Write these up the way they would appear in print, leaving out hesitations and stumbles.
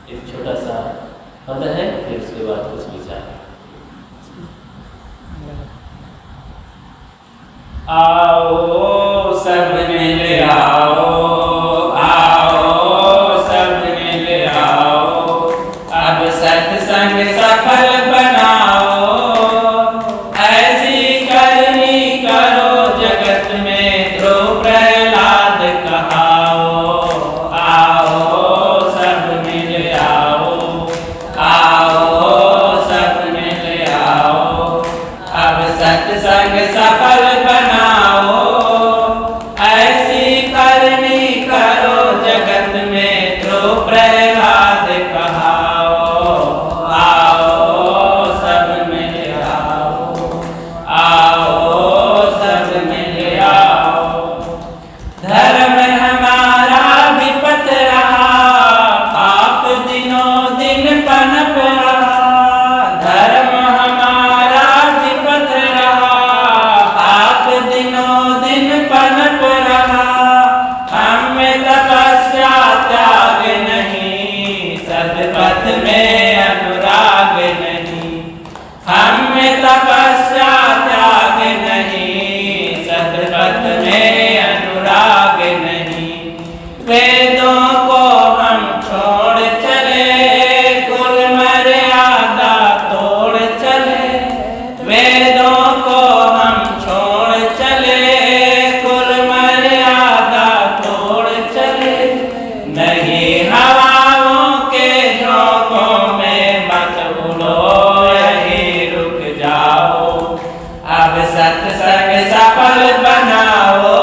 एक छोटा सा पद है, फिर उसके बाद कुछ विचार। आओ सब मिल आओ, आओ सब मिल आओ, अब सत्संग सफल बनाओ, ऐसी करनी करो जगत में ध्रुव प्रहलाद कहाओ। आओ सब मिल आओ, आओ सब मिल आओ, अब सत्संग सफल बनाओ, ऐसी करनी करो जगत में ध्रुव प्रहलाद कहाओ। आओ सब मिल आओ, आओ सब मिल आओ, धर्म हमारा विपत रहा, पाप दिनों दिन पनप रहा, धर्म हमारा विपत रहा, पाप दिनों दिन पनप रहा, हम में तपस्या त्याग नहीं, सदपथ में अनुराग नहीं, हम में तपस्या त्याग नहीं, सदपथ में अनुराग नहीं, वेदों को हम छोड़ चले, कुल मर्यादा तोड़ चले, वेदों को हम छोड़ चले, कुल मर्यादा तोड़ चले, नहीं हवाओं के झोंकों में मत उड़ो, यहीं रुक जाओ, अब सत्संग सफल बनाओ,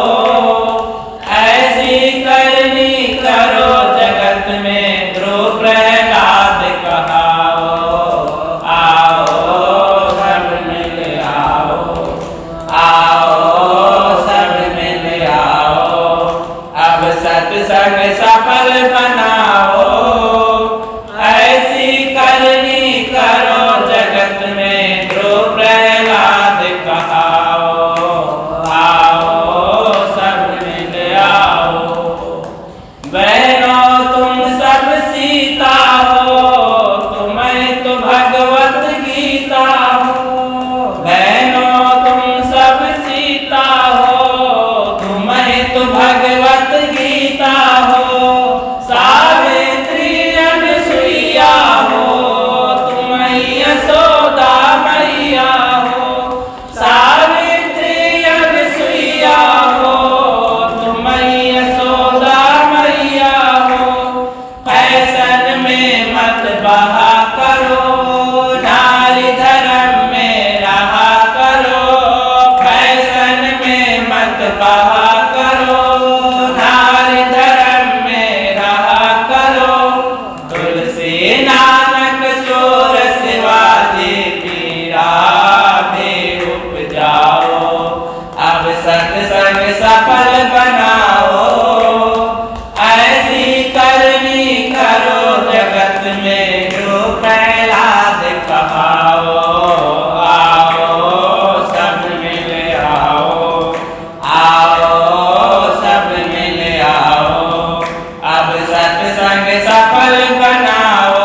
ऐसी करनी करो जगत में ध्रुव प्रहलाद कहाओ। आओ सब मिल आओ, आओ सब मिल आओ, अब सत्संग सफल बनाओ, ऐसी करनी करो जगत में ध्रुव प्रहलाद कहाओ। आओ सब मिल आओ, बहनों तुम सब सीता हो, तुम्हें तो भगवत गीता हो, बहनों तुम सब सीता हो, तुम्हें तो भगवत गीता हो, सावित्री अनसुईया हो, तुम्हें यशोदा मैया हो, सावित्री अनसुईया हो, तुम्हें यशोदा मैया हो, फैशन में मत बहा करो, नारी धर्म में रहा करो, फैशन में मत बहा करो, नारी धर्म में रहा करो, तुलसी नानक चोर शिवाजी पीरा भी उपजाओ, अब सत्संग सफल बनाओ, ऐसी करनी करो जगत में ध्रुव प्रहलाद कहाओ। आओ सब मिल आओ, आओ सब मिल आओ, अब सत्संग सफल बनाओ,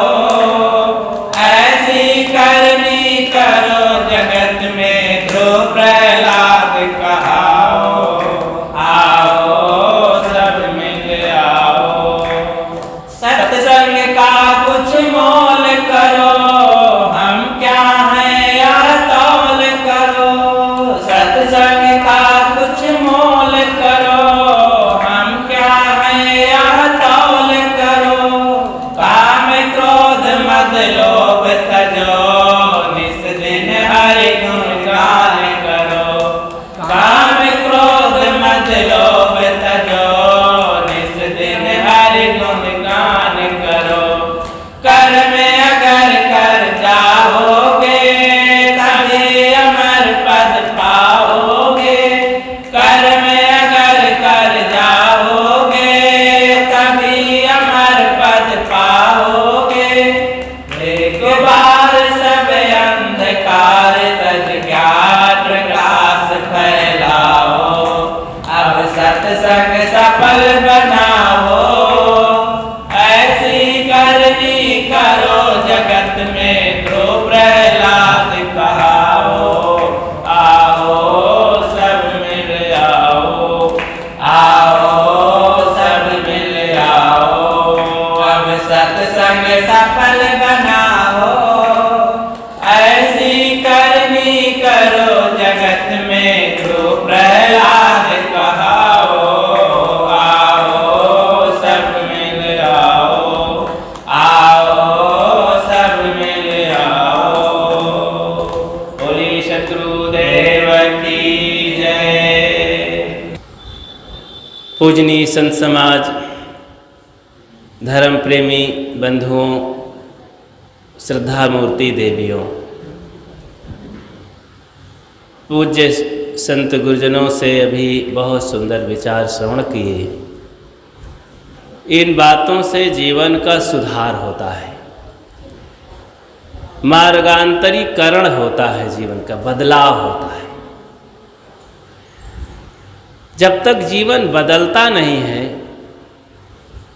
ऐसी करनी करो जगत में ध्रुव प्रहलाद कहाओ। आओ सब मिल आओ, सत्संग का कुछ मोल करो, हम क्या हैं या तौल करो, सत्संग का कुछ मोल करो, हम क्या हैं या तौल करो, काम क्रोध मद लोभ तजो, निस दिन हरि गुण गान करो, काम क्रोध मद लोभ तजो, निस दिन हरि गुण गान करो, कर में अगर सत्संग सफल बनाओ, ऐसी करनी करो जगत में जो प्रहलाद कहाओ। आओ सब मिल आओ, आओ सब मिल आओ। बोली शत्रुदेव की जय। पूजनीय संत समाज, धर्म प्रेमी बंधुओं, श्रद्धा मूर्ति देवियों, पूज्य संत गुरुजनों से अभी बहुत सुंदर विचार श्रवण किए। इन बातों से जीवन का सुधार होता है, मार्गांतरीकरण होता है, जीवन का बदलाव होता है। जब तक जीवन बदलता नहीं है,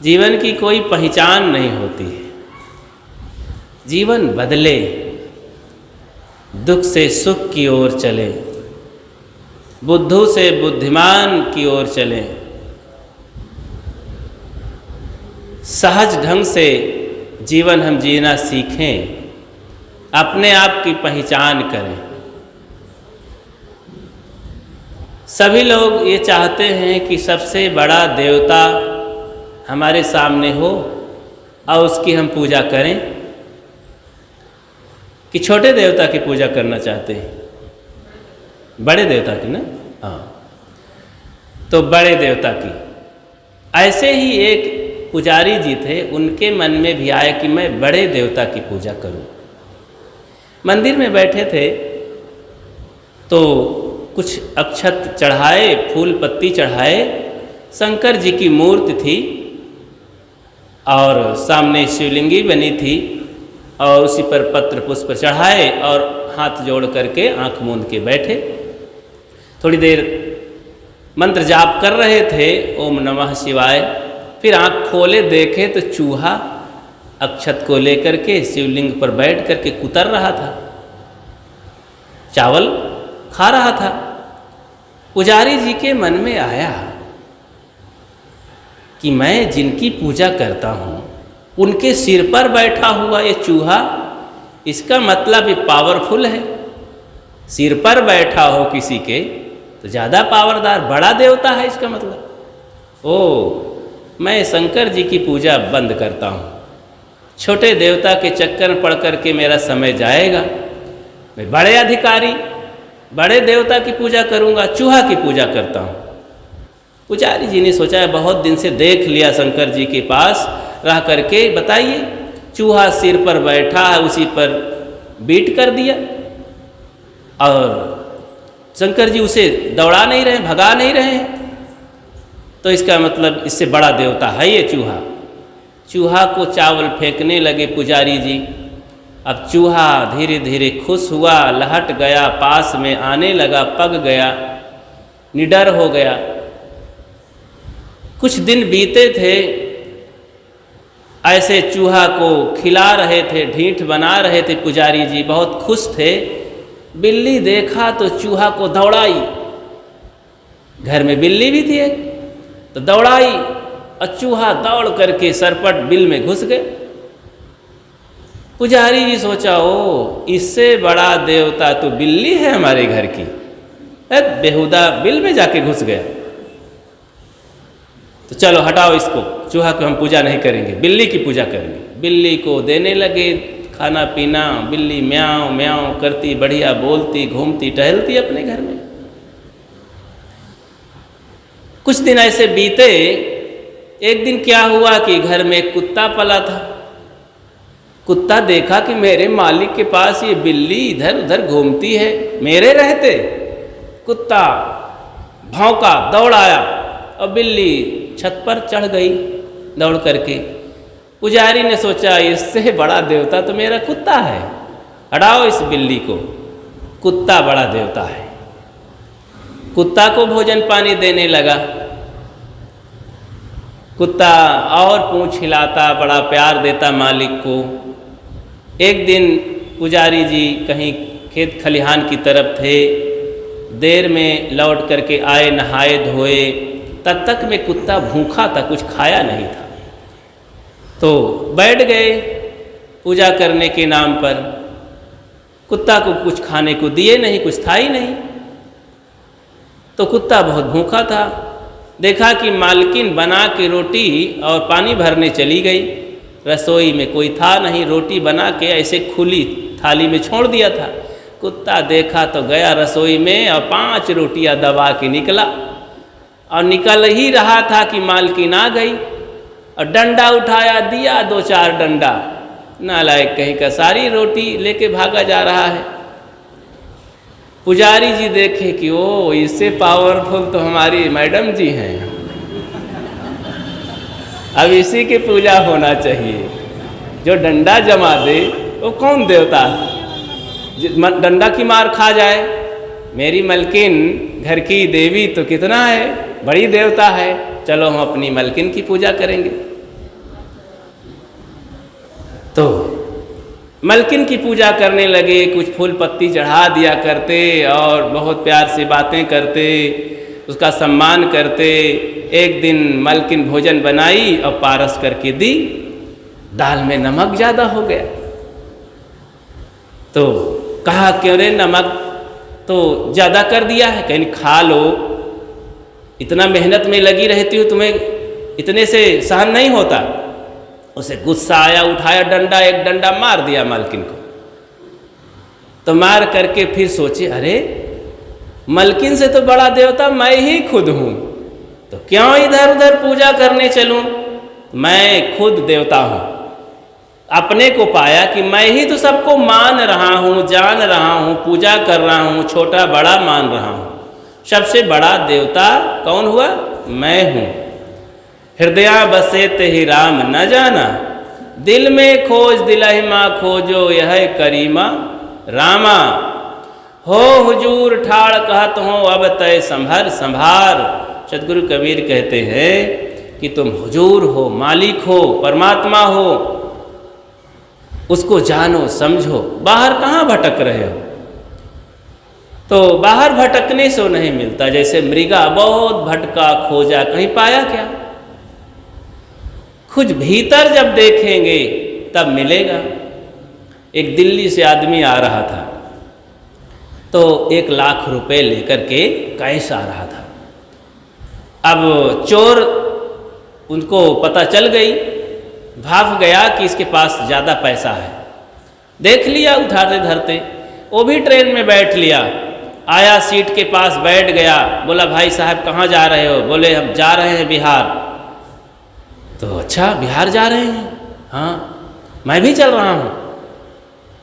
जीवन की कोई पहचान नहीं होती है। जीवन बदले, दुख से सुख की ओर चले, बुद्धू से बुद्धिमान की ओर चले, सहज ढंग से जीवन हम जीना सीखें, अपने आप की पहचान करें। सभी लोग ये चाहते हैं कि सबसे बड़ा देवता हमारे सामने हो और उसकी हम पूजा करें, कि छोटे देवता की पूजा करना चाहते हैं, बड़े देवता की ना। हाँ, तो बड़े देवता की। ऐसे ही एक पुजारी जी थे, उनके मन में भी आया कि मैं बड़े देवता की पूजा करूं। मंदिर में बैठे थे तो कुछ अक्षत चढ़ाए, फूल पत्ती चढ़ाए, शंकर जी की मूर्ति थी और सामने शिवलिंगी बनी थी और उसी पर पत्र पुष्प चढ़ाए और हाथ जोड़ करके आंख मूंद के बैठे। थोड़ी देर मंत्र जाप कर रहे थे, ओम नमः शिवाय। फिर आंख खोले, देखे तो चूहा अक्षत को लेकर के शिवलिंग पर बैठ करके कुतर रहा था, चावल खा रहा था। पुजारी जी के मन में आया कि मैं जिनकी पूजा करता हूँ उनके सिर पर बैठा हुआ ये चूहा, इसका मतलब ये पावरफुल है। सिर पर बैठा हो किसी के तो ज़्यादा पावरदार, बड़ा देवता है इसका मतलब। ओ, मैं शंकर जी की पूजा बंद करता हूँ, छोटे देवता के चक्कर में पड़ करके मेरा समय जाएगा। मैं बड़े अधिकारी, बड़े देवता की पूजा करूँगा, चूहा की पूजा करता हूँ। पुजारी जी ने सोचा है, बहुत दिन से देख लिया शंकर जी के पास रह करके, बताइए चूहा सिर पर बैठा है, उसी पर बीट कर दिया और शंकर जी उसे दौड़ा नहीं रहे, भगा नहीं रहे, तो इसका मतलब इससे बड़ा देवता है ये चूहा। चूहा को चावल फेंकने लगे पुजारी जी। अब चूहा धीरे धीरे खुश हुआ, लहट गया, पास में आने लगा, पग गया, निडर हो गया। कुछ दिन बीते थे, ऐसे चूहा को खिला रहे थे, ढीठ बना रहे थे पुजारी जी, बहुत खुश थे। बिल्ली देखा तो चूहा को दौड़ाई, घर में बिल्ली भी थी एक, तो दौड़ाई और चूहा दौड़ करके सरपट बिल में घुस गए। पुजारी जी सोचा, ओ इससे बड़ा देवता तो बिल्ली है हमारे घर की, बेहुदा बिल में जाके घुस गया। तो चलो हटाओ इसको, चूहा को हम पूजा नहीं करेंगे, बिल्ली की पूजा करेंगे। बिल्ली को देने लगे खाना पीना, बिल्ली म्याऊं म्याऊं करती, बढ़िया बोलती, घूमती टहलती अपने घर में। कुछ दिन ऐसे बीते। एक दिन क्या हुआ कि घर में एक कुत्ता पला था। कुत्ता देखा कि मेरे मालिक के पास ये बिल्ली इधर उधर घूमती है, मेरे रहते। कुत्ता भौंका, दौड़ आया और बिल्ली छत पर चढ़ गई दौड़ करके। पुजारी ने सोचा, इससे बड़ा देवता तो मेरा कुत्ता है, हटाओ इस बिल्ली को, कुत्ता बड़ा देवता है। कुत्ता को भोजन पानी देने लगा। कुत्ता और पूंछ हिलाता, बड़ा प्यार देता मालिक को। एक दिन पुजारी जी कहीं खेत खलिहान की तरफ थे, देर में लौट करके आए, नहाए धोए, तब तक में कुत्ता भूखा था, कुछ खाया नहीं था। तो तो बैठ गए पूजा करने के नाम पर। कुत्ता को कुछ खाने को दिए नहीं, कुछ था ही नहीं। तो कुत्ता बहुत भूखा था। देखा कि मालकिन बना के रोटी और पानी भरने चली गई। रसोई में कोई था नहीं, रोटी बना के ऐसे खुली थाली में छोड़ दिया था। कुत्ता देखा तो गया रसोई में और 5 रोटियां दबा के निकला। और निकल ही रहा था कि मालकिन आ गई और डंडा उठाया, दिया 2-4 डंडा। नालायक कहीं का सारी रोटी लेके भागा जा रहा है। पुजारी जी देखे कि ओ इससे पावरफुल तो हमारी मैडम जी हैं, अब इसी की पूजा होना चाहिए। जो डंडा जमा दे वो कौन देवता, डंडा की मार खा जाए। मेरी मलकिन घर की देवी तो कितना है, बड़ी देवता है, चलो हम अपनी मलकिन की पूजा करेंगे। तो मलकिन की पूजा करने लगे। कुछ फूल पत्ती चढ़ा दिया करते और बहुत प्यार से बातें करते, उसका सम्मान करते। एक दिन मलकिन भोजन बनाई और पारस करके दी। दाल में नमक ज़्यादा हो गया। तो कहा क्यों रे, नमक तो ज़्यादा कर दिया है, कहीं खा लो, इतना मेहनत में लगी रहती हो, तुम्हें इतने से सहन नहीं होता। उसे गुस्सा आया, उठाया डंडा, एक डंडा मार दिया मालकिन को। तो मार करके फिर सोचे, अरे मलकिन से तो बड़ा देवता मैं ही खुद हूँ, तो क्यों इधर उधर पूजा करने चलूँ, मैं खुद देवता हूँ। अपने को पाया कि मैं ही तो सबको मान रहा हूँ, जान रहा हूँ, पूजा कर रहा हूँ, छोटा बड़ा मान रहा हूँ। सबसे बड़ा देवता कौन हुआ, मैं हूँ। हृदय बसे ते ही राम न जाना, दिल में खोज दिलहिमा खोजो यह करीमा रामा। हो हुजूर ठाड़ कहत हो अब तय संभर संभार। सदगुरु कबीर कहते हैं कि तुम हुजूर हो, मालिक हो, परमात्मा हो, उसको जानो समझो। बाहर कहाँ भटक रहे हो। तो बाहर भटकने से नहीं मिलता। जैसे मृगा बहुत भटका खोजा, कहीं पाया क्या। खुद भीतर जब देखेंगे तब मिलेगा। एक दिल्ली से आदमी आ रहा था, तो 1 लाख रुपए लेकर के कैश आ रहा था। अब चोर उनको पता चल गई, भाग गया कि इसके पास ज़्यादा पैसा है। देख लिया उठाते धरते, वो भी ट्रेन में बैठ लिया। आया सीट के पास बैठ गया, बोला भाई साहब कहाँ जा रहे हो। बोले हम जा रहे हैं बिहार। तो अच्छा बिहार जा रहे हैं, हाँ मैं भी चल रहा हूँ।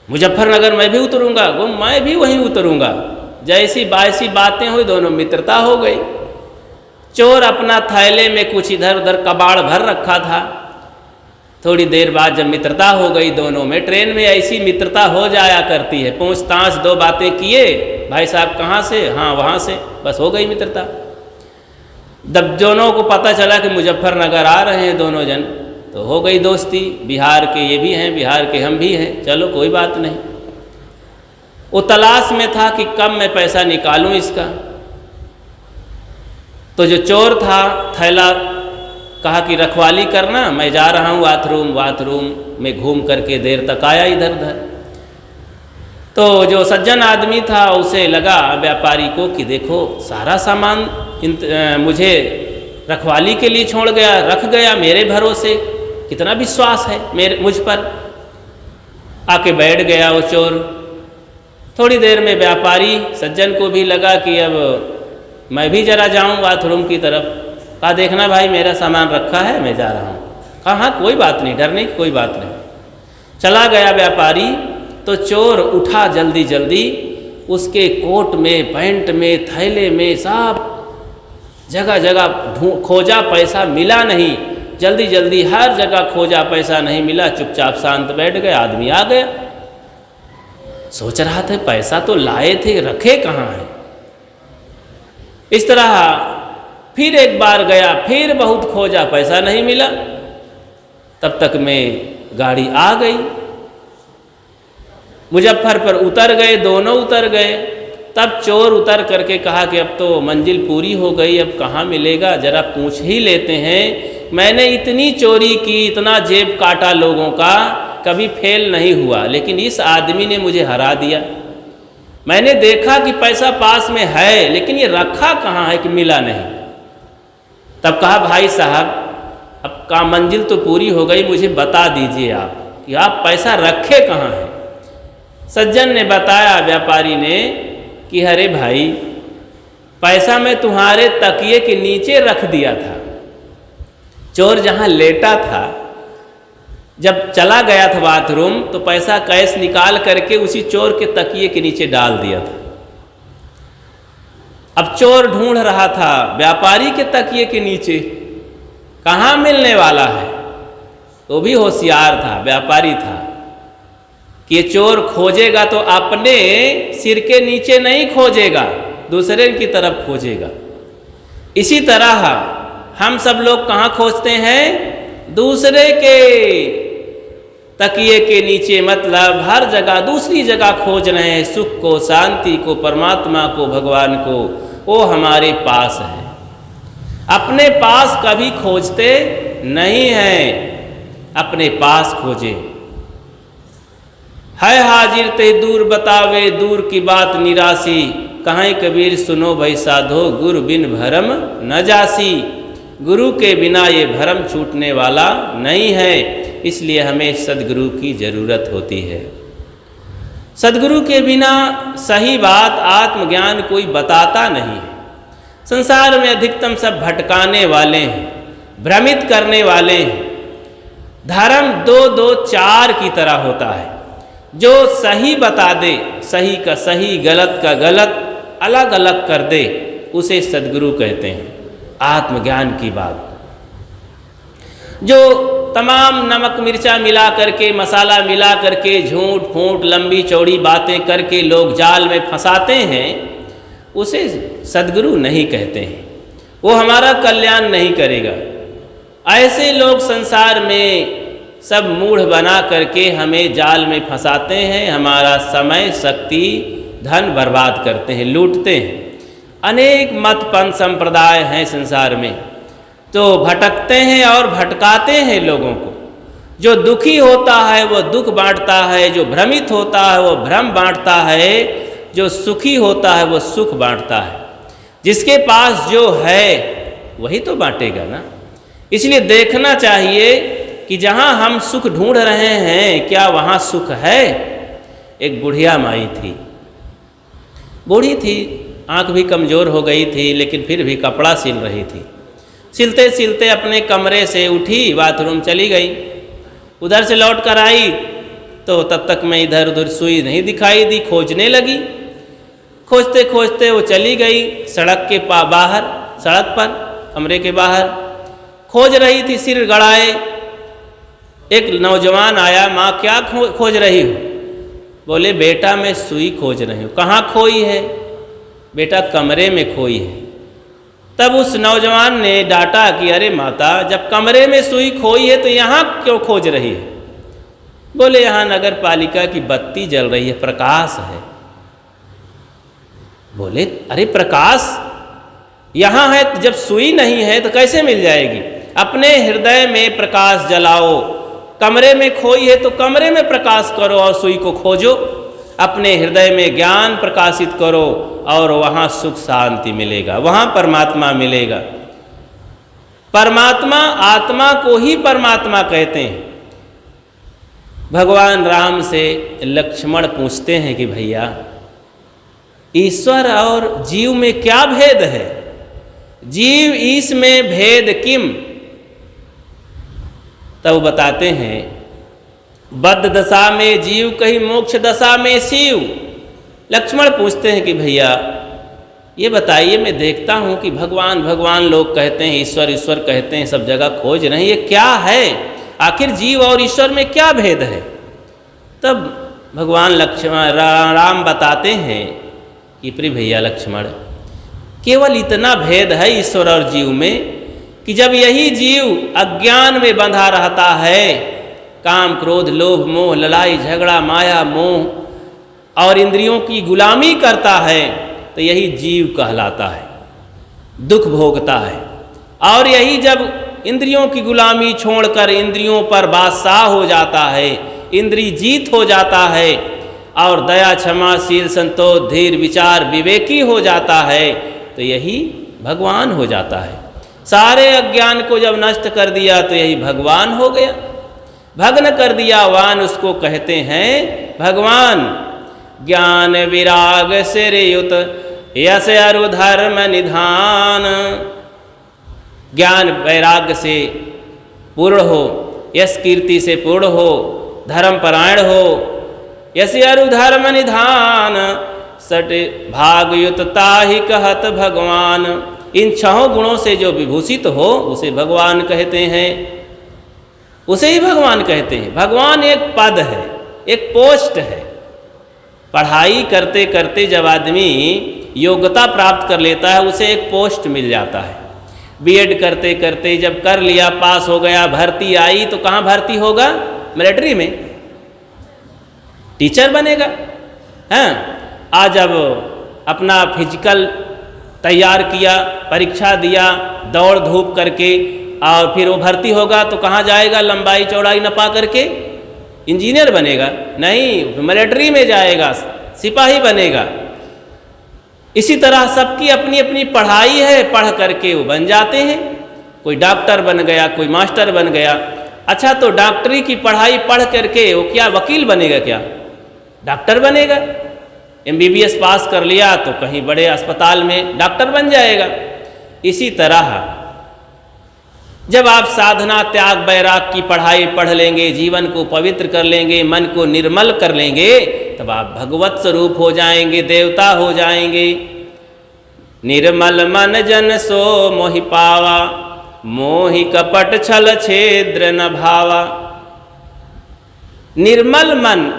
मुजफ्फरनगर मैं भी उतरूँगा, वो मैं भी वहीं उतरूँगा। जैसी बायसी बातें हुई, दोनों मित्रता हो गई। चोर अपना थैले में कुछ इधर उधर कबाड़ भर रखा था। थोड़ी देर बाद जब मित्रता हो गई दोनों में, ट्रेन में ऐसी मित्रता हो जाया करती है, पूछताछ 2 बातें किए, भाई साहब कहाँ से, हाँ वहाँ से, बस हो गई मित्रता। जब दोनों को पता चला कि मुजफ्फरनगर आ रहे हैं दोनों जन, तो हो गई दोस्ती। बिहार के ये भी हैं, बिहार के हम भी हैं, चलो कोई बात नहीं। वो तलाश में था कि कब मैं पैसा निकालूं इसका। तो जो चोर था, थैला कहा कि रखवाली करना, मैं जा रहा हूँ बाथरूम में घूम करके देर तक आया इधर उधर। तो जो सज्जन आदमी था उसे लगा व्यापारी को कि देखो सारा सामान मुझे रखवाली के लिए छोड़ गया, रख गया मेरे भरोसे, कितना विश्वास है मेरे मुझ पर। आके बैठ गया वो चोर। थोड़ी देर में व्यापारी सज्जन को भी लगा कि अब मैं भी जरा जाऊं बाथरूम की तरफ। कहा देखना भाई मेरा सामान रखा है, मैं जा रहा हूँ। कहा हाँ कोई बात नहीं, डरने की कोई बात नहीं। चला गया व्यापारी। तो चोर उठा जल्दी जल्दी, उसके कोट में, पैंट में, थैले में, सब जगह जगह खोजा, पैसा मिला नहीं। जल्दी जल्दी हर जगह खोजा, पैसा नहीं मिला। चुपचाप शांत बैठ गया। आदमी आ गया, सोच रहा था पैसा तो लाए थे, रखे कहाँ हैं। इस तरह फिर एक बार गया, फिर बहुत खोजा, पैसा नहीं मिला। तब तक में गाड़ी आ गई। मुजफ्फरपुर उतर गए, दोनों उतर गए। तब चोर उतर करके कहा कि अब तो मंजिल पूरी हो गई, अब कहाँ मिलेगा, जरा पूछ ही लेते हैं मैंने इतनी चोरी की, इतना जेब काटा लोगों का, कभी फेल नहीं हुआ, लेकिन इस आदमी ने मुझे हरा दिया। मैंने देखा कि पैसा पास में है, लेकिन ये रखा कहाँ है कि मिला नहीं। तब कहा भाई साहब अब का मंजिल तो पूरी हो गई, मुझे बता दीजिए आप कि आप पैसा रखे कहाँ हैं। सज्जन ने बताया व्यापारी ने कि अरे भाई पैसा मैं तुम्हारे तकिए के नीचे रख दिया था। चोर जहाँ लेटा था, जब चला गया था बाथरूम तो पैसा कैश निकाल करके उसी चोर के तकिए के नीचे डाल दिया था। अब चोर ढूंढ रहा था व्यापारी के तकिए के नीचे, कहाँ मिलने वाला है। तो भी होशियार था, व्यापारी था कि ये चोर खोजेगा तो अपने सिर के नीचे नहीं खोजेगा, दूसरे की तरफ खोजेगा। इसी तरह हम सब लोग कहाँ खोजते हैं? दूसरे के तकिए के नीचे, मतलब हर जगह दूसरी जगह खोज रहे हैं सुख को, शांति को, परमात्मा को, भगवान को। वो हमारे पास है, अपने पास कभी खोजते नहीं हैं। अपने पास खोजे। है हाजिर ते दूर बतावे, दूर की बात निरासी। कहाँ कबीर सुनो भाई साधो, गुरु बिन भरम न जासी। गुरु के बिना ये भरम छूटने वाला नहीं है, इसलिए हमें सद्गुरु की ज़रूरत होती है। सद्गुरु के बिना सही बात, आत्मज्ञान कोई बताता नहीं है। संसार में अधिकतम सब भटकाने वाले हैं, भ्रमित करने वाले हैं। धर्म 2-2-4 की तरह होता है। जो सही बता दे, सही का सही, गलत का गलत अलग अलग कर दे, उसे सद्गुरु कहते हैं। आत्मज्ञान की बात, जो तमाम नमक मिर्चा मिला करके, मसाला मिला करके, झूठ फूट लंबी चौड़ी बातें करके लोग जाल में फंसाते हैं, उसे सद्गुरु नहीं कहते हैं। वो हमारा कल्याण नहीं करेगा। ऐसे लोग संसार में सब मूढ़ बना करके हमें जाल में फंसाते हैं, हमारा समय, शक्ति, धन बर्बाद करते हैं, लूटते हैं। अनेक मत पंथ संप्रदाय हैं संसार में, तो भटकते हैं और भटकाते हैं लोगों को। जो दुखी होता है वो दुख बांटता है, जो भ्रमित होता है वो भ्रम बांटता है, जो सुखी होता है वो सुख बांटता है। जिसके पास जो है वही तो बांटेगा ना। इसलिए देखना चाहिए कि जहाँ हम सुख ढूंढ रहे हैं, क्या वहाँ सुख है। एक बुढ़िया माई थी, बूढ़ी थी, आँख भी कमज़ोर हो गई थी, लेकिन फिर भी कपड़ा सिल रही थी। सिलते सिलते अपने कमरे से उठी, बाथरूम चली गई। उधर से लौट कर आई तो तब तक मैं इधर उधर सुई नहीं दिखाई दी, खोजने लगी। खोजते खोजते वो चली गई सड़क के बाहर, सड़क पर, कमरे के बाहर खोज रही थी, सिर गड़ाए। एक नौजवान आया, माँ क्या खोज रही हो? बोले बेटा मैं सुई खोज रही हूँ। कहाँ खोई है? बेटा कमरे में खोई है। तब उस नौजवान ने डांटा कि अरे माता, जब कमरे में सुई खोई है तो यहाँ क्यों खोज रही है? बोले यहाँ नगर पालिका की बत्ती जल रही है, प्रकाश है। बोले अरे प्रकाश यहाँ है, जब सुई नहीं है तो कैसे मिल जाएगी? अपने हृदय में प्रकाश जलाओ। कमरे में खोई है तो कमरे में प्रकाश करो और सुई को खोजो। अपने हृदय में ज्ञान प्रकाशित करो और वहाँ सुख शांति मिलेगा, वहाँ परमात्मा मिलेगा। परमात्मा, आत्मा को ही परमात्मा कहते हैं। भगवान राम से लक्ष्मण पूछते हैं कि भैया ईश्वर और जीव में क्या भेद है? जीव ईश में भेद किम? तब बताते हैं बद्ध दशा में जीव कहीं मोक्ष दशा में शिव। लक्ष्मण पूछते हैं कि भैया ये बताइए, मैं देखता हूँ कि भगवान भगवान लोग कहते हैं, ईश्वर ईश्वर कहते हैं, सब जगह खोज रहे हैं, ये क्या है? आखिर जीव और ईश्वर में क्या भेद है? तब भगवान लक्ष्मण राम बताते हैं कि प्रिय भैया लक्ष्मण, केवल इतना भेद है ईश्वर और जीव में कि जब यही जीव अज्ञान में बंधा रहता है, काम क्रोध लोभ मोह लड़ाई झगड़ा माया मोह और इंद्रियों की गुलामी करता है, तो यही जीव कहलाता है, दुख भोगता है। और यही जब इंद्रियों की गुलामी छोड़कर इंद्रियों पर बादशाह हो जाता है, इंद्रिय जीत हो जाता है और दया क्षमाशील संतोष धीर विचार विवेकी हो जाता है, तो यही भगवान हो जाता है। सारे अज्ञान को जब नष्ट कर दिया तो यही भगवान हो गया। भग्न कर दिया वान उसको कहते हैं भगवान। ज्ञान विराग से युत यश अरु धर्म निधान। ज्ञान वैराग्य से पूर्ण हो, यश कीर्ति से पूर्ण हो, धर्म परायण हो, यश अरु धर्म निधान, सट भागयुतता ही कहत भगवान। इन छहों गुणों से जो विभूषित हो उसे भगवान कहते हैं, उसे ही भगवान कहते हैं। भगवान एक पद है, एक पोस्ट है। पढ़ाई करते करते जब आदमी योग्यता प्राप्त कर लेता है उसे एक पोस्ट मिल जाता है। बीएड करते करते जब कर लिया, पास हो गया, भर्ती आई तो कहाँ भर्ती होगा? मिलिट्री में टीचर बनेगा। हाँ, आज जब अपना फिजिकल तैयार किया, परीक्षा दिया, दौड़ धूप करके, और फिर वो भर्ती होगा तो कहाँ जाएगा? लंबाई चौड़ाई नपा करके इंजीनियर बनेगा? नहीं, मिलिट्री में जाएगा, सिपाही बनेगा। इसी तरह सबकी अपनी अपनी पढ़ाई है, पढ़ करके वो बन जाते हैं। कोई डॉक्टर बन गया, कोई मास्टर बन गया। अच्छा, तो डॉक्टरी की पढ़ाई पढ़ करके वो क्या वकील बनेगा? क्या डॉक्टर बनेगा? MBBS पास कर लिया तो कहीं बड़े अस्पताल में डॉक्टर बन जाएगा। इसी तरह जब आप साधना त्याग वैराग की पढ़ाई पढ़ लेंगे, जीवन को पवित्र कर लेंगे, मन को निर्मल कर लेंगे, तब आप भगवत स्वरूप हो जाएंगे, देवता हो जाएंगे। निर्मल मन जन सो मोहि पावा, मोहि कपट छल छेद्र न भावा। निर्मल मन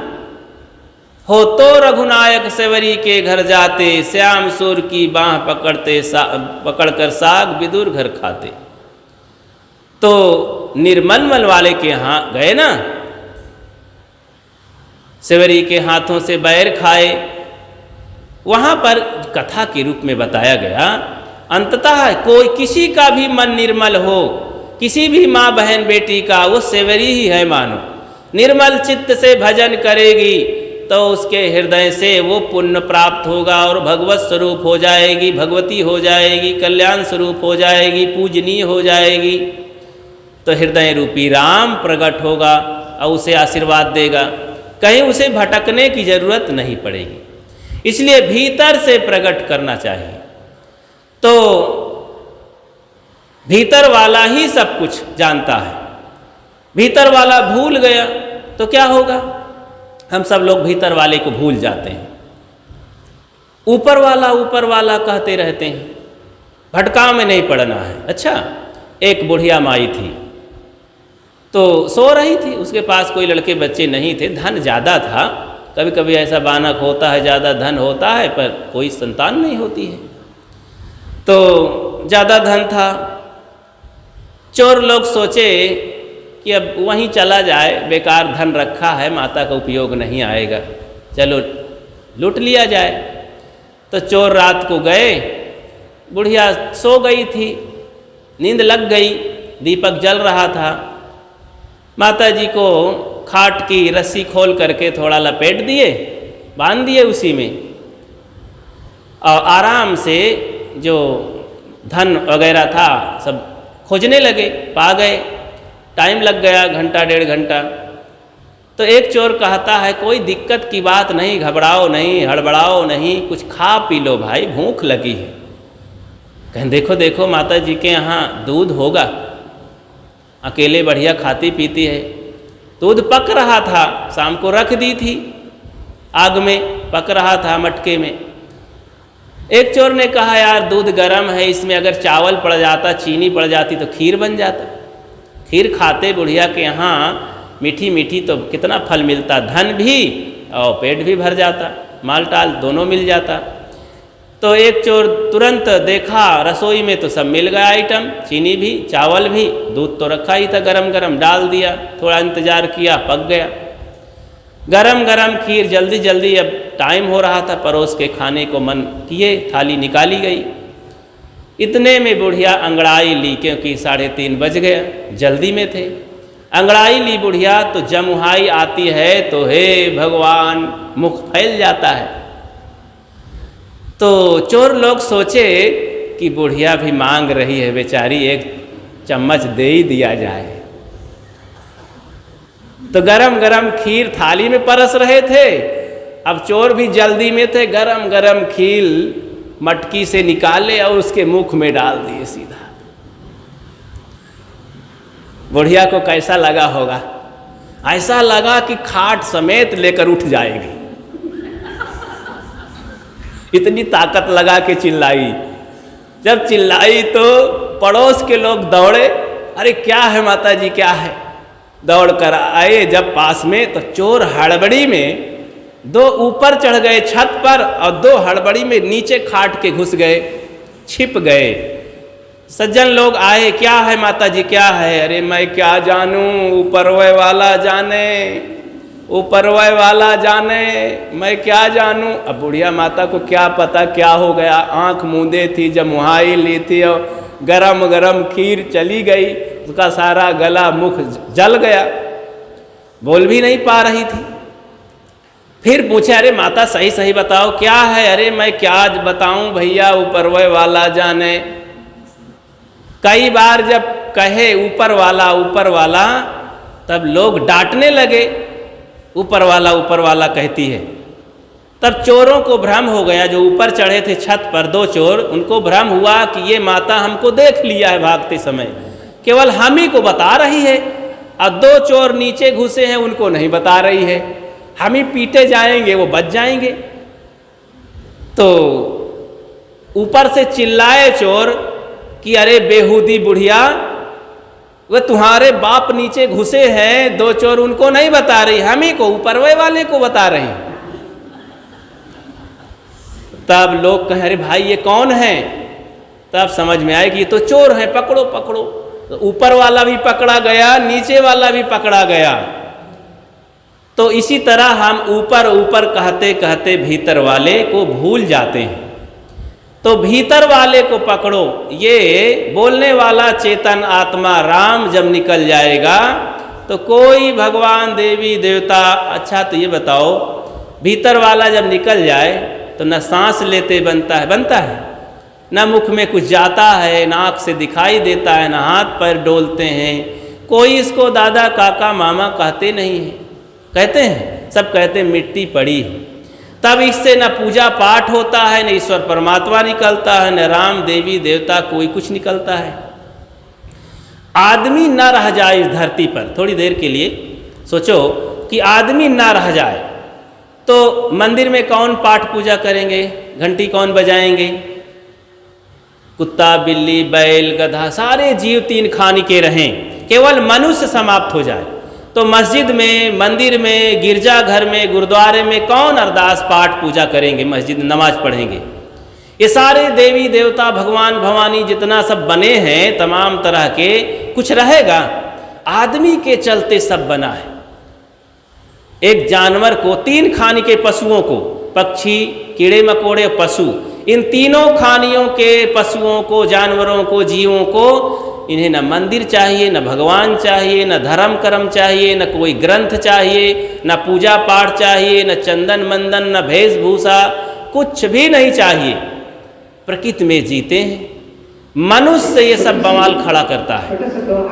हो तो रघुनायक सेवरी के घर जाते, श्याम सूर की बाह पकड़कर साग विदुर घर खाते। तो निर्मल मन वाले के यहाँ गए ना, सेवरी के हाथों से बैर खाए। वहाँ पर कथा के रूप में बताया गया, अंततः कोई किसी का भी मन निर्मल हो, किसी भी माँ बहन बेटी का, वो सेवरी ही है मानो। निर्मल चित्त से भजन करेगी तो उसके हृदय से वो पुण्य प्राप्त होगा और भगवत स्वरूप हो जाएगी, भगवती हो जाएगी, कल्याण स्वरूप हो जाएगी, पूजनीय हो जाएगी। तो हृदय रूपी राम प्रकट होगा और उसे आशीर्वाद देगा, कहीं उसे भटकने की जरूरत नहीं पड़ेगी। इसलिए भीतर से प्रकट करना चाहिए। तो भीतर वाला ही सब कुछ जानता है। भीतर वाला भूल गया तो क्या होगा? हम सब लोग भीतर वाले को भूल जाते हैं, ऊपर वाला कहते रहते हैं, भटकाव में नहीं पड़ना है। अच्छा, एक बुढ़िया माई थी तो सो रही थी, उसके पास कोई लड़के बच्चे नहीं थे, धन ज़्यादा था। कभी कभी ऐसा बानक होता है, ज़्यादा धन होता है पर कोई संतान नहीं होती है। तो ज़्यादा धन था। चोर लोग सोचे कि अब वहीं चला जाए, बेकार धन रखा है, माता का उपयोग नहीं आएगा, चलो लूट लिया जाए। तो चोर रात को गए, बुढ़िया सो गई थी, नींद लग गई, दीपक जल रहा था। माता जी को खाट की रस्सी खोल करके थोड़ा लपेट दिए, बांध दिए उसी में, और आराम से जो धन वगैरह था सब खोजने लगे। पा गए, टाइम लग गया, घंटा डेढ़ घंटा। तो एक चोर कहता है, कोई दिक्कत की बात नहीं, घबराओ नहीं, हड़बड़ाओ नहीं, कुछ खा पी लो भाई, भूख लगी है। कहें देखो देखो माता जी के यहाँ दूध होगा, अकेले बढ़िया खाती पीती है। दूध पक रहा था, शाम को रख दी थी, आग में पक रहा था मटके में। एक चोर ने कहा, यार दूध गर्म है, इसमें अगर चावल पड़ जाता, चीनी पड़ जाती तो खीर बन जाता। खीर खाते बुढ़िया के यहाँ, मीठी मीठी, तो कितना फल मिलता, धन भी और पेट भी भर जाता, माल टाल दोनों मिल जाता। तो एक चोर तुरंत देखा रसोई में तो सब मिल गया आइटम, चीनी भी, चावल भी, दूध तो रखा ही था गरम गरम, डाल दिया, थोड़ा इंतजार किया, पक गया। गरम गरम खीर, जल्दी जल्दी अब टाइम हो रहा था, परोस के खाने को मन किए, थाली निकाली गई। इतने में बुढ़िया अंगड़ाई ली, क्योंकि 3:30 बज गया, जल्दी में थे। अंगड़ाई ली बुढ़िया तो जमुहाई आती है तो हे भगवान मुख फैल जाता है। तो चोर लोग सोचे कि बुढ़िया भी मांग रही है बेचारी, एक चम्मच दे ही दिया जाए। तो गरम गरम खीर थाली में परस रहे थे। अब चोर भी जल्दी में थे, गरम गरम खीर मटकी से निकाले और उसके मुख में डाल दिए सीधा। बुढ़िया को कैसा लगा होगा? ऐसा लगा कि खाट समेत लेकर उठ जाएगी, इतनी ताकत लगा के चिल्लाई। जब चिल्लाई तो पड़ोस के लोग दौड़े, अरे क्या है माता जी क्या है? दौड़ कर आए जब पास में, तो चोर हड़बड़ी में 2 ऊपर चढ़ गए छत पर और 2 हड़बड़ी में नीचे खाट के घुस गए, छिप गए। सज्जन लोग आए, क्या है माता जी क्या है? अरे मैं क्या जानूं, ऊपरवे वाला जाने, ऊपरवे वाला जाने, मैं क्या जानूं। अब बुढ़िया माता को क्या पता क्या हो गया, आंख मूंदे थी, जमुहाई ली थी और गरम गरम खीर चली गई, उसका सारा गला मुख जल गया, बोल भी नहीं पा रही थी। फिर पूछे, अरे माता सही सही बताओ क्या है? अरे मैं क्या बताऊं भैया, ऊपरवे वाला जाने। कई बार जब कहे ऊपर वाला, तब लोग डांटने लगे, ऊपर वाला कहती है। तब चोरों को भ्रम हो गया, जो ऊपर चढ़े थे छत पर 2 चोर, उनको भ्रम हुआ कि ये माता हमको देख लिया है भागते समय, केवल हम ही को बता रही है। और 2 चोर नीचे घुसे हैं, उनको नहीं बता रही है, हम ही पीटे जाएंगे, वो बच जाएंगे। तो ऊपर से चिल्लाए चोर कि अरे बेहूदी बुढ़िया, वे तुम्हारे बाप नीचे घुसे हैं, 2 चोर, उनको नहीं बता रही, हम ही को, ऊपरवे वाले को बता रही। तब लोग कहे, अरे भाई ये कौन है? तब समझ में आए कि ये तो चोर है, पकड़ो पकड़ो। तो ऊपर वाला भी पकड़ा गया, नीचे वाला भी पकड़ा गया। तो इसी तरह हम ऊपर ऊपर कहते कहते भीतर वाले को भूल जाते हैं। तो भीतर वाले को पकड़ो, ये बोलने वाला चेतन आत्मा राम जब निकल जाएगा तो कोई भगवान देवी देवता, अच्छा तो ये बताओ, भीतर वाला जब निकल जाए तो न सांस लेते बनता है, न मुख में कुछ जाता है, न आँख से दिखाई देता है, न हाथ पैर डोलते हैं, कोई इसको दादा काका मामा कहते नहीं हैं। कहते हैं, सब कहते हैं मिट्टी पड़ी है। तब इससे न पूजा पाठ होता है, न ईश्वर परमात्मा निकलता है, न राम देवी देवता कोई कुछ निकलता है। आदमी न रह जाए इस धरती पर, थोड़ी देर के लिए सोचो कि आदमी न रह जाए तो मंदिर में कौन पाठ पूजा करेंगे, घंटी कौन बजाएंगे? कुत्ता बिल्ली बैल गधा सारे जीव 3 खानी के रहें, केवल मनुष्य समाप्त हो जाए तो मस्जिद में, मंदिर में, गिरजाघर में, गुरुद्वारे में कौन अरदास पाठ पूजा करेंगे, मस्जिद नमाज पढ़ेंगे? ये सारे देवी देवता भगवान भवानी जितना सब बने हैं तमाम तरह के, कुछ रहेगा? आदमी के चलते सब बना है। एक जानवर को, 3 खानी के पशुओं को, पक्षी कीड़े मकोड़े पशु, इन तीनों खानियों के पशुओं को, जानवरों को, जीवों को, इन्हें न मंदिर चाहिए, न भगवान चाहिए, न धर्म कर्म चाहिए, न कोई ग्रंथ चाहिए, न पूजा पाठ चाहिए, न चंदन मंदन, न वेशभूषा, कुछ भी नहीं चाहिए। प्रकृति में जीते हैं। मनुष्य ये सब बवाल खड़ा करता है।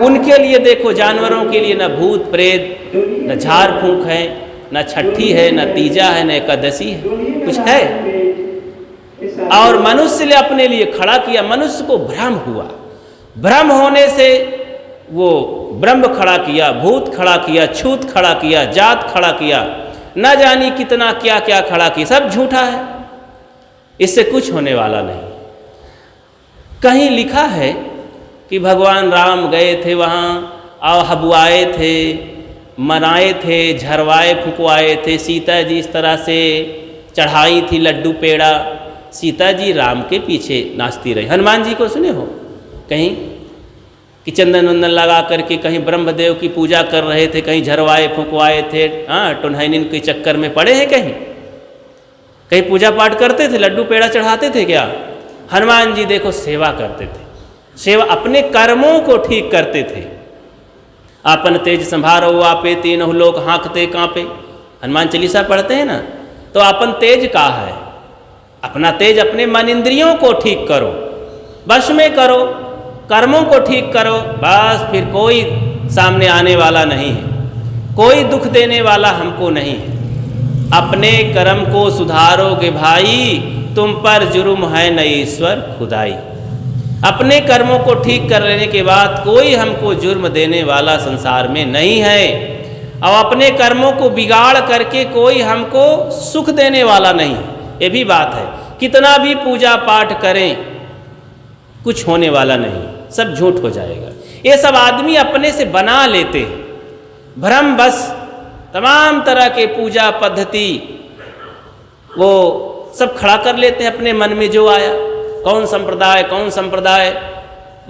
उनके लिए देखो, जानवरों के लिए न भूत प्रेत, न झाड़ फूंक है, न छठी है, न तीजा है, न एकादशी है, कुछ है? और मनुष्य ने अपने लिए खड़ा किया। मनुष्य को भ्रम हुआ, भ्रम होने से वो ब्रह्म खड़ा किया, भूत खड़ा किया, छूत खड़ा किया, जात खड़ा किया, न जानी कितना क्या क्या खड़ा किया। सब झूठा है, इससे कुछ होने वाला नहीं। कहीं लिखा है कि भगवान राम गए थे वहाँ और हबुआए थे, मनाए थे, झरवाए फुकवाए थे। सीता जी इस तरह से चढ़ाई थी लड्डू पेड़ा, सीता जी राम के पीछे नाचती रही। हनुमान जी को सुने हो कहीं कि चंदन वंदन लगा करके कहीं ब्रह्मदेव की पूजा कर रहे थे, कहीं झरवाए फुकवाए थे, हाँ टुनहाइनिन के चक्कर में पड़े हैं? कहीं पूजा पाठ करते थे, लड्डू पेड़ा चढ़ाते थे क्या? हनुमान जी देखो सेवा करते थे, सेवा अपने कर्मों को ठीक करते थे। आपन तेज संभारो आपे तीनों लोग हाँकते कांपे, हनुमान चालीसा पढ़ते हैं ना। तो अपन तेज का है, अपना तेज अपने मन इंद्रियों को ठीक करो, वश में करो, कर्मों को ठीक करो, बस फिर कोई सामने आने वाला नहीं है, कोई दुख देने वाला हमको नहीं है। अपने कर्म को सुधारोगे भाई, तुम पर जुर्म है न ईश्वर खुदाई। अपने कर्मों को ठीक कर लेने के बाद कोई हमको जुर्म देने वाला संसार में नहीं है, और अपने कर्मों को बिगाड़ करके कोई हमको सुख देने वाला नहीं। ये भी बात है, कितना भी पूजा पाठ करें कुछ होने वाला नहीं, सब झूठ हो जाएगा। ये सब आदमी अपने से बना लेते हैं, भ्रम बस तमाम तरह के पूजा पद्धति वो सब खड़ा कर लेते हैं अपने मन में जो आया। कौन संप्रदाय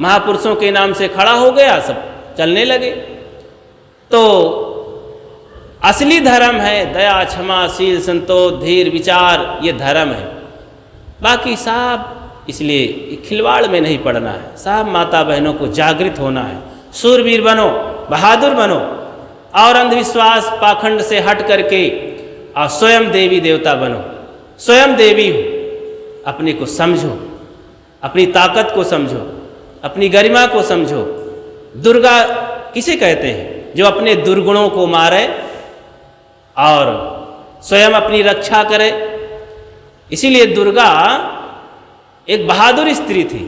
महापुरुषों के नाम से खड़ा हो गया, सब चलने लगे। तो असली धर्म है दया क्षमा शील संतोष धीर विचार, ये धर्म है। बाकी सब इसलिए खिलवाड़ में नहीं पड़ना है, सब माता बहनों को जागृत होना है, शूरवीर बनो, बहादुर बनो, और अंधविश्वास पाखंड से हट करके और स्वयं देवी देवता बनो, स्वयं देवी हो। अपने को समझो, अपनी ताकत को समझो, अपनी गरिमा को समझो। दुर्गा किसे कहते हैं? जो अपने दुर्गुणों को मारे और स्वयं अपनी रक्षा करे। इसीलिए दुर्गा एक बहादुर स्त्री थी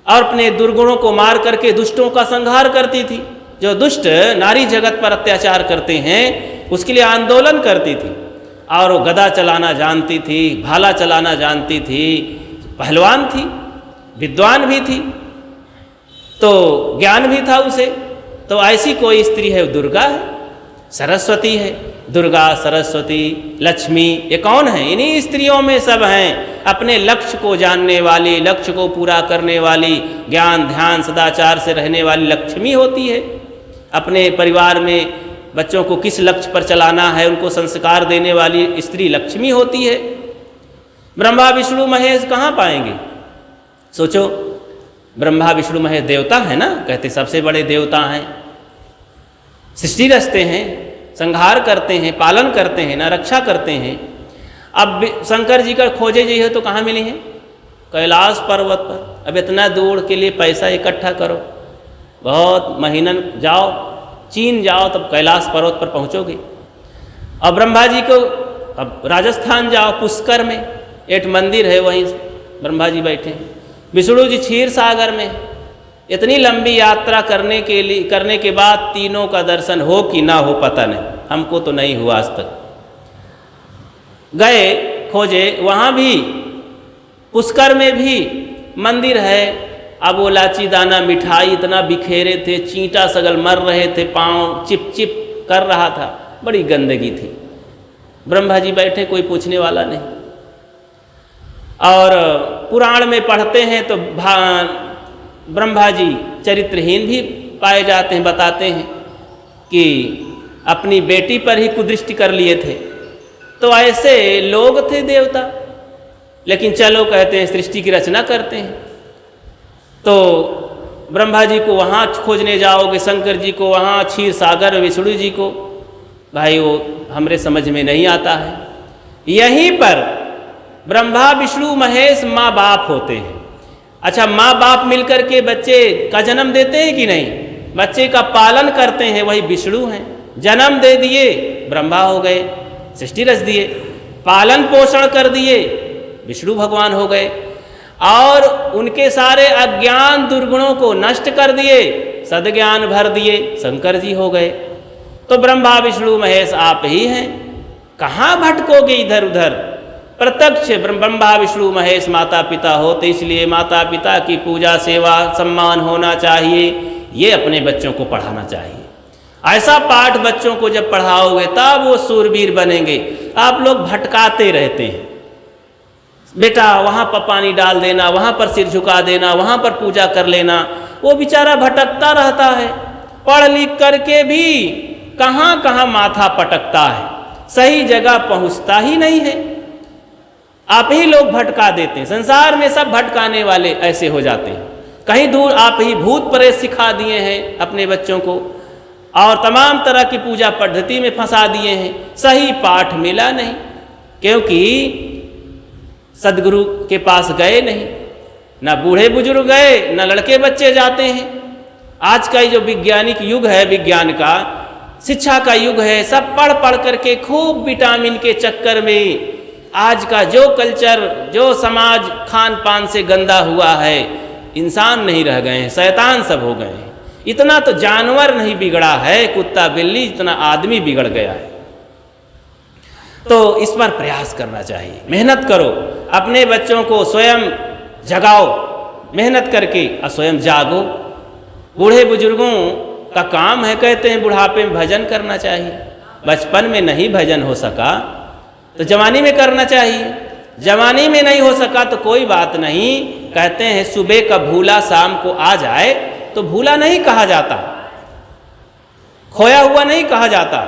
और अपने दुर्गुणों को मार करके दुष्टों का संहार करती थी। जो दुष्ट नारी जगत पर अत्याचार करते हैं उसके लिए आंदोलन करती थी, और वो गदा चलाना जानती थी, भाला चलाना जानती थी, पहलवान थी, विद्वान भी थी, तो ज्ञान भी था उसे। तो ऐसी कोई स्त्री है, दुर्गा है, सरस्वती है। दुर्गा सरस्वती लक्ष्मी ये कौन है? इन्हीं स्त्रियों में सब हैं। अपने लक्ष्य को जानने वाली, लक्ष्य को पूरा करने वाली, ज्ञान ध्यान सदाचार से रहने वाली लक्ष्मी होती है। अपने परिवार में बच्चों को किस लक्ष्य पर चलाना है उनको संस्कार देने वाली स्त्री लक्ष्मी होती है। ब्रह्मा विष्णु महेश कहाँ पाएंगे? सोचो, ब्रह्मा विष्णु महेश देवता है ना, कहते सबसे बड़े देवता हैं, सृष्टि रचते हैं, संहार करते हैं, पालन करते हैं ना, रक्षा करते हैं। अब शंकर जी का खोजे जी है तो कहाँ मिले हैं? कैलाश पर्वत पर। अब इतना दूर के लिए पैसा इकट्ठा करो, बहुत महीनन जाओ, चीन जाओ तब कैलाश पर्वत पर पहुँचोगे। और ब्रह्मा जी को अब राजस्थान जाओ, पुष्कर में एक मंदिर है, वहीं ब्रह्मा जी बैठे हैं। विष्णु जी क्षीर सागर में। इतनी लंबी यात्रा करने के बाद तीनों का दर्शन हो कि ना हो पता नहीं, हमको तो नहीं हुआ आज तक। गए खोजे, वहाँ भी पुष्कर में भी मंदिर है। अब वो लाची दाना मिठाई इतना बिखेरे थे, चींटा सगल मर रहे थे, पाँव चिप चिप कर रहा था, बड़ी गंदगी थी। ब्रह्मा जी बैठे, कोई पूछने वाला नहीं। और पुराण में पढ़ते हैं तो ब्रह्मा जी चरित्रहीन भी पाए जाते हैं। बताते हैं कि अपनी बेटी पर ही कुदृष्टि कर लिए थे। तो ऐसे लोग थे देवता, लेकिन चलो कहते हैं सृष्टि की रचना करते हैं। तो ब्रह्मा जी को वहाँ खोजने जाओगे, शंकर जी को वहाँ, क्षीर सागर विष्णु जी को, भाई वो हमरे समझ में नहीं आता है। यहीं पर ब्रह्मा विष्णु महेश माँ बाप होते हैं। अच्छा, माँ बाप मिलकर के बच्चे का जन्म देते हैं कि नहीं? बच्चे का पालन करते हैं, वही विष्णु हैं। जन्म दे दिए, ब्रह्मा हो गए, सृष्टि रच दिए। पालन पोषण कर दिए, विष्णु भगवान हो गए। और उनके सारे अज्ञान दुर्गुणों को नष्ट कर दिए, सद्ज्ञान भर दिए, शंकर जी हो गए। तो ब्रह्मा विष्णु महेश आप ही हैं, कहाँ भटकोगे इधर उधर? प्रत्यक्ष ब्रह्मा विष्णु महेश माता पिता होते, इसलिए माता पिता की पूजा सेवा सम्मान होना चाहिए। ये अपने बच्चों को पढ़ाना चाहिए। ऐसा पाठ बच्चों को जब पढ़ाओगे तब वो सूरवीर बनेंगे। आप लोग भटकाते रहते हैं, बेटा वहाँ पर पानी डाल देना, वहाँ पर सिर झुका देना, वहाँ पर पूजा कर लेना। वो बेचारा भटकता रहता है, पढ़ लिख करके भी कहाँ कहाँ माथा पटकता है, सही जगह पहुँचता ही नहीं है। आप ही लोग भटका देते हैं। संसार में सब भटकाने वाले ऐसे हो जाते हैं। कहीं दूर आप ही भूत प्रेत सिखा दिए हैं अपने बच्चों को, और तमाम तरह की पूजा पद्धति में फंसा दिए हैं। सही पाठ मिला नहीं, क्योंकि सदगुरु के पास गए नहीं, ना बूढ़े बुजुर्ग गए, ना लड़के बच्चे जाते हैं। आज का जो वैज्ञानिक युग है, विज्ञान का, शिक्षा का युग है, सब पढ़ पढ़ करके खूब विटामिन के चक्कर में आज का जो कल्चर, जो समाज खान पान से गंदा हुआ है, इंसान नहीं रह गए हैं, शैतान सब हो गए हैं। इतना तो जानवर नहीं बिगड़ा है, कुत्ता बिल्ली, इतना आदमी बिगड़ गया है। तो इस पर प्रयास करना चाहिए, मेहनत करो, अपने बच्चों को स्वयं जगाओ, मेहनत करके और स्वयं जागो। बूढ़े बुजुर्गों का काम है, कहते हैं बुढ़ापे में भजन करना चाहिए। बचपन में नहीं भजन हो सका तो जवानी में करना चाहिए, जवानी में नहीं हो सका तो कोई बात नहीं। कहते हैं सुबह का भूला शाम को आ जाए तो भूला नहीं कहा जाता, खोया हुआ नहीं कहा जाता।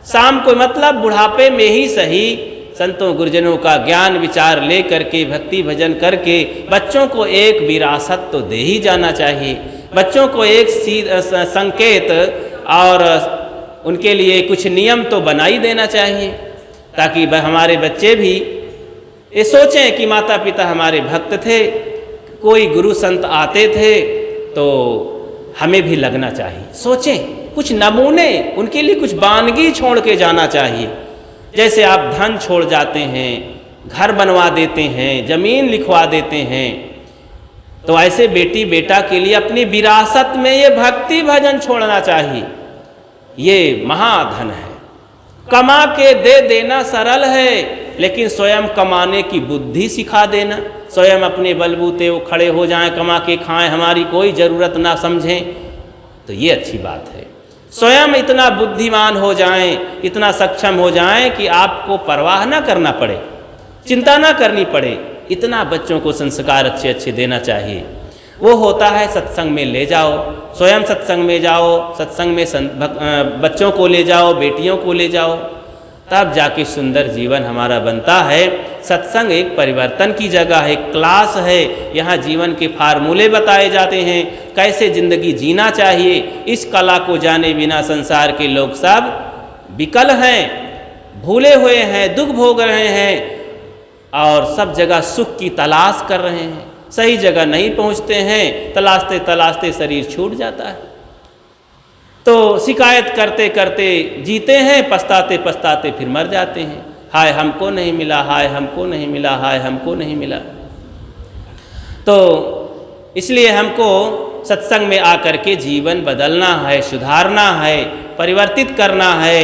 शाम को मतलब बुढ़ापे में ही सही संतों गुरुजनों का ज्ञान विचार ले करके भक्ति भजन करके बच्चों को एक विरासत तो दे ही जाना चाहिए। बच्चों को एक संकेत और उनके लिए कुछ नियम तो बना ही देना चाहिए, ताकि हमारे बच्चे भी ये सोचें कि माता पिता हमारे भक्त थे, कोई गुरु संत आते थे तो हमें भी लगना चाहिए। सोचें, कुछ नमूने, उनके लिए कुछ वानगी छोड़ के जाना चाहिए। जैसे आप धन छोड़ जाते हैं, घर बनवा देते हैं, जमीन लिखवा देते हैं, तो ऐसे बेटी बेटा के लिए अपनी विरासत में ये भक्ति भजन छोड़ना चाहिए। ये महाधन है। कमा के दे देना सरल है, लेकिन स्वयं कमाने की बुद्धि सिखा देना, स्वयं अपने बलबूते वो खड़े हो जाएं, कमा के खाएं, हमारी कोई ज़रूरत ना समझें, तो ये अच्छी बात है। स्वयं इतना बुद्धिमान हो जाएं, इतना सक्षम हो जाएं कि आपको परवाह ना करना पड़े, चिंता ना करनी पड़े। इतना बच्चों को संस्कार अच्छे अच्छे देना चाहिए। वो होता है सत्संग में ले जाओ, स्वयं सत्संग में जाओ, सत्संग में बच्चों को ले जाओ, बेटियों को ले जाओ, तब जाके सुंदर जीवन हमारा बनता है। सत्संग एक परिवर्तन की जगह है, क्लास है। यहाँ जीवन के फार्मूले बताए जाते हैं, कैसे जिंदगी जीना चाहिए। इस कला को जाने बिना संसार के लोग सब विकल हैं, भूले हुए हैं, दुख भोग रहे हैं और सब जगह सुख की तलाश कर रहे हैं, सही जगह नहीं पहुँचते हैं। तलाशते तलाशते शरीर छूट जाता है, तो शिकायत करते करते जीते हैं, पछताते पछताते फिर मर जाते हैं। हाय हमको नहीं मिला, हाय हमको नहीं मिला, हाय हमको नहीं मिला। तो इसलिए हमको सत्संग में आकर के जीवन बदलना है, सुधारना है, परिवर्तित करना है।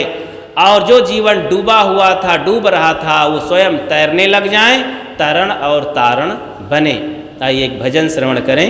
और जो जीवन डूबा हुआ था, डूब रहा था, वो स्वयं तैरने लग जाएं, तरण और तारण बने। आइए एक भजन श्रवण करें।